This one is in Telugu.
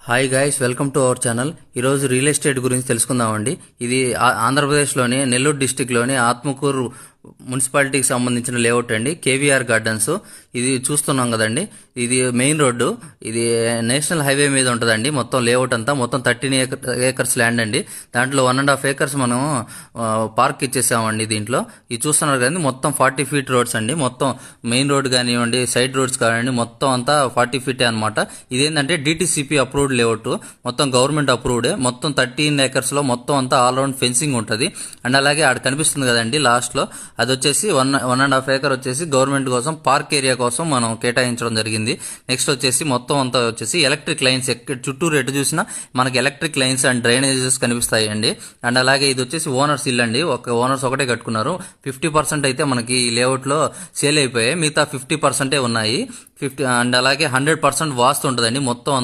Hi guys, welcome to our channel. ఈరోజు రియల్ ఎస్టేట్ గురించి తెలుసుకుందామండి. ఇది ఆంధ్రప్రదేశ్లోని నెల్లూరు డిస్టిక్లోని ఆత్మకూరు మున్సిపాలిటీకి సంబంధించిన లేఅవుట్ అండి. కేవీఆర్ గార్డెన్స్ ఇది చూస్తున్నాం కదండి. ఇది మెయిన్ రోడ్డు. ఇది నేషనల్ హైవే మీద ఉంటుందండి. మొత్తం లేఅవుట్ అంతా మొత్తం 13 ఏకర్స్ ల్యాండ్ అండి. దాంట్లో 1.5 ఏకర్స్ మనం పార్క్ ఇచ్చేసామండి. దీంట్లో ఇది చూస్తున్నారు కదండి, మొత్తం 40 ఫీట్ రోడ్స్ అండి. మొత్తం మెయిన్ రోడ్ కానివ్వండి, సైడ్ రోడ్స్ కానివ్వండి, మొత్తం అంతా 40 ఫీటే అనమాట. ఇదేంటంటే డిటిసిపి అప్రూవ్డ్ లేఅవుట్, మొత్తం గవర్నమెంట్ అప్రూవ్డ్. మొత్తం 13 ఏకర్స్ లో మొత్తం అంతా ఆల్ రౌండ్ ఫెన్సింగ్ ఉంటుంది. అండ్ అలాగే ఆడ కనిపిస్తుంది కదండి లాస్ట్ లో, అది వచ్చేసి 1.5 ఏకర్ వచ్చేసి గవర్నమెంట్ కోసం పార్క్ ఏరియా కోసం మనం కేటాయించడం జరిగింది. నెక్స్ట్ వచ్చేసి మొత్తం అంతా వచ్చేసి ఎలక్ట్రిక్ లైన్స్, చుట్టూరు ఎటు చూసినా మనకి ఎలక్ట్రిక్ లైన్స్ అండ్ డ్రైనేజెస్ కనిపిస్తాయి అండి. అండ్ అలాగే ఇది వచ్చేసి ఓనర్స్ ఇల్లు అండి. ఓనర్స్ ఒకటే కట్టుకున్నారు. 50% అయితే మనకి ఈ లేఅవుట్ లో సేల్ అయిపోయాయి. మిగతా 50% ఉన్నాయి. అండ్ అలాగే 100% వాస్తు ఉంటుందండి మొత్తం.